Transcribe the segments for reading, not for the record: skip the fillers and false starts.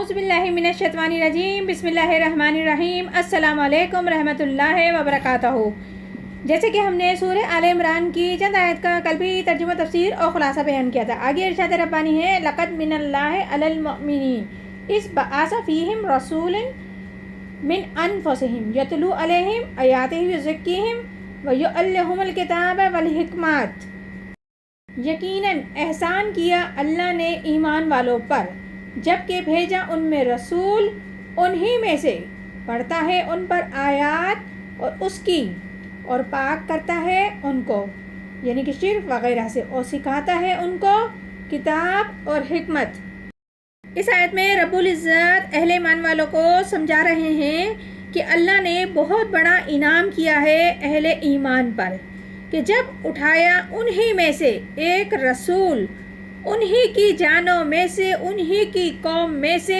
اعوذ باللہ من الشیطان الرجیم بسم اللہ الرحمن الرحیم السلام علیکم رحمۃ اللہ وبرکاتہ۔ جیسے کہ ہم نے سورہ آل عمران کی چند آیت کا کل بھی ترجمہ تفسیر اور خلاصہ بیان کیا تھا۔ آگے ارشاد ربانی ہے لقد من اللہ علی المؤمنین اذ بعث فیہم رسولا من انفسہم یتلو علیہم آیاتہ ویزکیہم ویعلمہم الکتاب والحکمت۔ یقیناً احسان کیا اللہ نے ایمان والوں پر جبکہ بھیجا ان میں رسول انہی میں سے پڑھتا ہے ان پر آیات اور اس کی اور پاک کرتا ہے ان کو یعنی کہ شرک وغیرہ سے اور سکھاتا ہے ان کو کتاب اور حکمت۔ اس آیت میں رب العزت اہل ایمان والوں کو سمجھا رہے ہیں کہ اللہ نے بہت بڑا انعام کیا ہے اہل ایمان پر کہ جب اٹھایا انہی میں سے ایک رسول انہی کی جانوں میں سے انہی کی قوم میں سے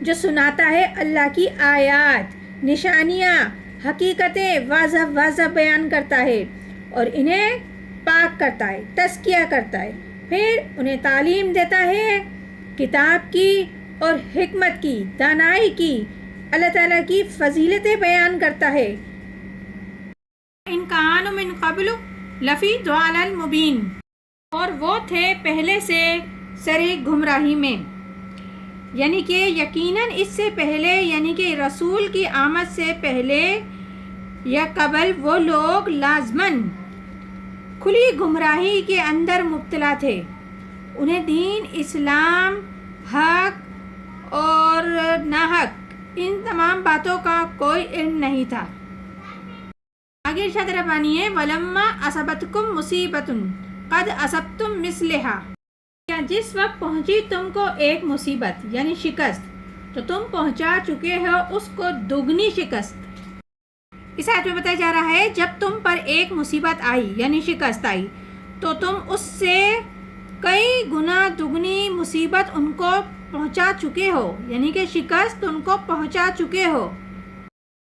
جو سناتا ہے اللہ کی آیات نشانیاں حقیقتیں واضح واضح بیان کرتا ہے اور انہیں پاک کرتا ہے تزکیہ کرتا ہے، پھر انہیں تعلیم دیتا ہے کتاب کی اور حکمت کی دانائی کی، اللہ تعالیٰ کی فضیلتیں بیان کرتا ہے۔ ان کانوا من قبل لفی ضلال مبین، اور وہ تھے پہلے سے سری گمراہی میں، یعنی کہ یقیناً اس سے پہلے یعنی کہ رسول کی آمد سے پہلے یا قبل وہ لوگ لازماً کھلی گمراہی کے اندر مبتلا تھے، انہیں دین اسلام حق اور ناحق ان تمام باتوں کا کوئی علم نہیں تھا۔ آگے ارشاد ربانی ہے وَلَمَّا أَصَبَتْكُم مُّصِيبَةٌ قَدْ أَصَبْتُم مِّثْلَهَا، جس وقت پہنچی تم کو ایک مصیبت یعنی شکست تو تم پہنچا چکے ہو اس کو دگنی شکست۔ اس آیت میں بتایا جا رہا ہے جب تم پر ایک مصیبت آئی یعنی شکست آئی تو تم اس سے کئی گنا دگنی مصیبت ان کو پہنچا چکے ہو یعنی کہ شکست ان کو پہنچا چکے ہو۔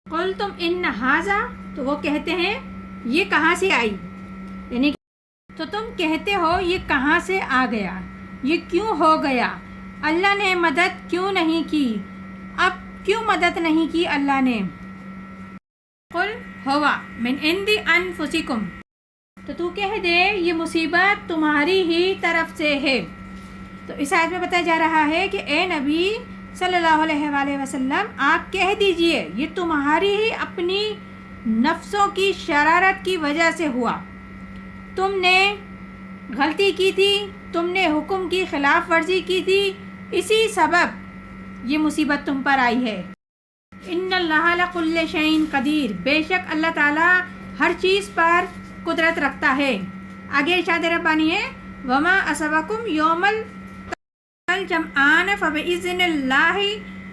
قُلْتُمْ إِنَّ هَٰذَا، تو وہ کہتے ہیں یہ کہاں سے آئی، یعنی تو تم کہتے ہو یہ کہاں سے آ گیا، یہ کیوں ہو گیا، اللہ نے مدد کیوں نہیں کی، اب کیوں مدد نہیں کی اللہ نے۔ قُلْ هُوَ مِنْ عِنْدِ أَنفُسِكُمْ، تو کہہ دے یہ مصیبت تمہاری ہی طرف سے ہے۔ تو اس آیت میں بتایا جا رہا ہے کہ اے نبی صلی اللہ علیہ وآلہ وسلم آپ کہہ دیجئے یہ تمہاری ہی اپنی نفسوں کی شرارت کی وجہ سے ہوا، تم نے غلطی کی تھی، تم نے حکم کی خلاف ورزی کی تھی، اسی سبب یہ مصیبت تم پر آئی ہے۔ ان اللہ علی کل شیء قدیر، بے شک اللہ تعالیٰ ہر چیز پر قدرت رکھتا ہے۔ آگے ارشاد ربانی ہے وما اصابکم یوم الجمعان فبإذن اللہ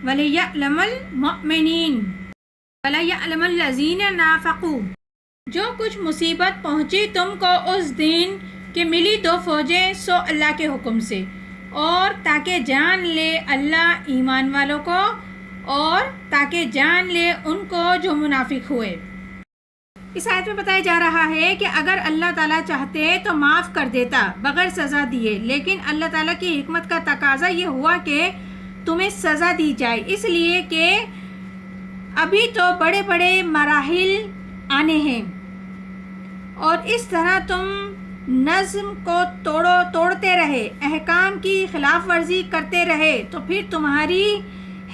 ولیعلم المؤمنین ولیعلم الذین نافقوا، جو کچھ مصیبت پہنچی تم کو اس دن کہ ملی دو فوجیں سو اللہ کے حکم سے، اور تاکہ جان لے اللہ ایمان والوں کو اور تاکہ جان لے ان کو جو منافق ہوئے۔ اس آیت میں بتایا جا رہا ہے کہ اگر اللہ تعالیٰ چاہتے تو معاف کر دیتا بغیر سزا دیے، لیکن اللہ تعالیٰ کی حکمت کا تقاضا یہ ہوا کہ تمہیں سزا دی جائے، اس لیے کہ ابھی تو بڑے بڑے مراحل آنے ہیں اور اس طرح تم نظم کو توڑتے رہے، احکام کی خلاف ورزی کرتے رہے تو پھر تمہاری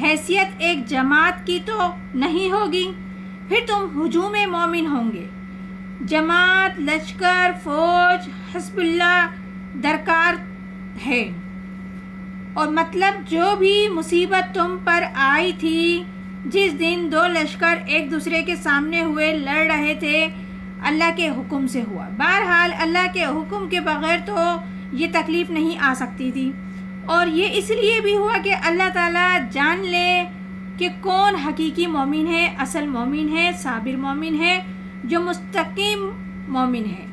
حیثیت ایک جماعت کی تو نہیں ہوگی، پھر تم ہجوم مومن ہوں گے۔ جماعت، لشکر، فوج، حزب اللہ درکار ہے، اور مطلب جو بھی مصیبت تم پر آئی تھی جس دن دو لشکر ایک دوسرے کے سامنے ہوئے لڑ رہے تھے اللہ کے حکم سے ہوا۔ بہرحال اللہ کے حکم کے بغیر تو یہ تکلیف نہیں آ سکتی تھی، اور یہ اس لیے بھی ہوا کہ اللہ تعالیٰ جان لے کہ کون حقیقی مومن ہے، اصل مومن ہے، صابر مومن ہے، جو مستقیم مومن ہے،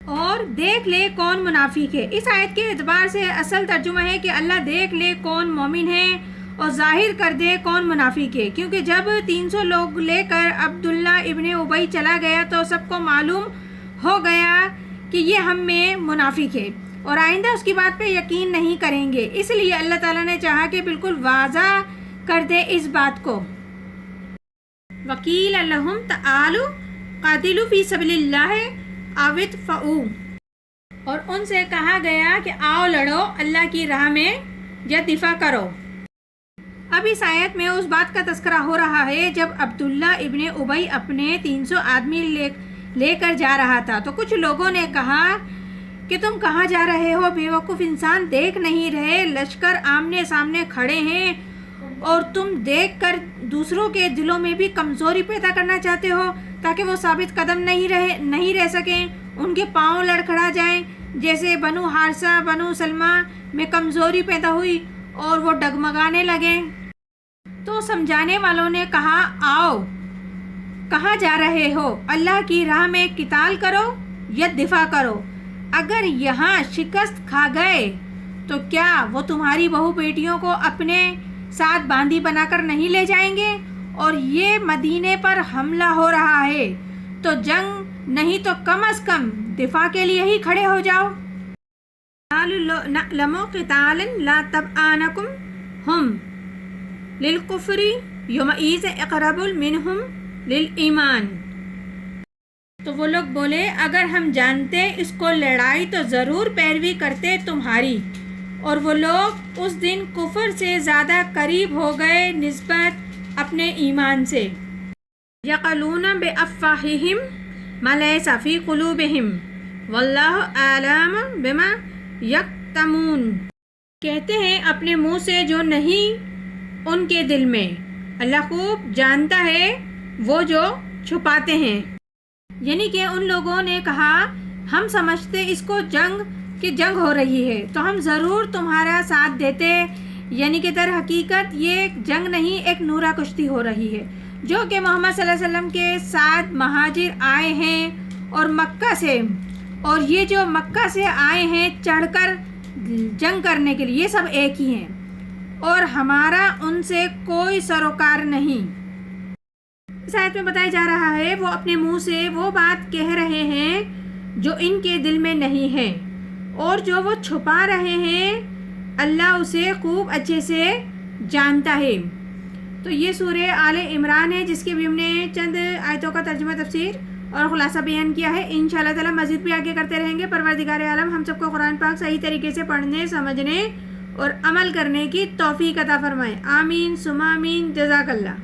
اور دیکھ لے کون منافق ہے۔ اس آیت کے اعتبار سے اصل ترجمہ ہے کہ اللہ دیکھ لے کون مومن ہے اور ظاہر کر دے کون منافق ہے، کیونکہ جب 300 لوگ لے کر عبداللہ ابن ابی چلا گیا تو سب کو معلوم ہو گیا کہ یہ ہم میں منافق ہے، اور آئندہ اس کی بات پہ یقین نہیں کریں گے. اس لیے اللہ تعالیٰ نے چاہا کہ بالکل واضح کر دے اس بات کو. وَقِيلَ لَهُمْ تَعَالُوا قَاتِلُوا فِي سَبِيلِ اللَّهِ أَوِ ادْفَعُوا، اور ان سے کہا گیا کہ آؤ لڑو اللہ کی راہ میں یا دفاع کرو. اب اس آیت میں اس بات کا تذکرہ ہو رہا ہے جب عبداللہ ابن ابی اپنے 300 آدمی لے کر جا رہا تھا تو کچھ لوگوں نے کہا کہ تم کہاں جا رہے ہو، بے وقوف انسان، دیکھ نہیں رہے لشکر آمنے سامنے کھڑے ہیں اور تم دیکھ کر دوسروں کے دلوں میں بھی کمزوری پیدا کرنا چاہتے ہو تاکہ وہ ثابت قدم نہیں رہ سکیں، ان کے پاؤں لڑکھڑا جائیں جیسے بنو حارثہ بنو سلمہ میں کمزوری پیدا ہوئی اور وہ ڈگمگانے لگے. تو سمجھانے والوں نے کہا آؤ کہاں جا رہے ہو، اللہ کی راہ میں قتال کرو یا دفاع کرو. اگر یہاں شکست کھا گئے تو کیا وہ تمہاری بہو بیٹیوں کو اپنے ساتھ باندھی بنا کر نہیں لے جائیں گے؟ اور یہ مدینے پر حملہ ہو رہا ہے تو جنگ نہیں تو کم از کم دفاع کے لیے ہی کھڑے ہو جاؤ. نعلم قتالا لا تبآنکم ہم للکفر یومئذ اقرب منہم للایمان. تو وہ لوگ بولے اگر ہم جانتے اس کو لڑائی تو ضرور پیروی کرتے تمہاری، اور وہ لوگ اس دن کفر سے زیادہ قریب ہو گئے نسبت اپنے ایمان سے. یقولون بافواہہم ما لیس فی قلوبہم واللہ اعلم بما یکتمون. کہتے ہیں اپنے منہ سے جو نہیں ان کے دل میں، اللہ خوب جانتا ہے وہ جو چھپاتے ہیں. یعنی کہ ان لوگوں نے کہا ہم سمجھتے اس کو جنگ ہو رہی ہے تو ہم ضرور تمہارا ساتھ دیتے، یعنی کہ در حقیقت یہ جنگ نہیں ایک نورہ کشتی ہو رہی ہے جو کہ محمد صلی اللہ علیہ وسلم کے ساتھ مہاجر آئے ہیں اور مکہ سے، اور یہ جو مکہ سے آئے ہیں چڑھ کر جنگ کرنے کے لیے یہ سب ایک ہی ہیں اور ہمارا ان سے کوئی سروکار نہیں. اس آیت میں بتایا جا رہا ہے وہ اپنے منہ سے وہ بات کہہ رہے ہیں جو ان کے دل میں نہیں ہے، اور جو وہ چھپا رہے ہیں اللہ اسے خوب اچھے سے جانتا ہے. تو یہ سورہ آل عمران ہے جس کی بھی ہم نے چند آیتوں کا ترجمہ تفسیر اور خلاصہ بیان کیا ہے. انشاءاللہ تعالی مزید بھی آگے کرتے رہیں گے. پروردگار عالم ہم سب کو قرآن پاک صحیح طریقے سے پڑھنے، سمجھنے اور عمل کرنے کی توفیق عطا فرمائے. آمین ثم آمین. جزاک اللہ.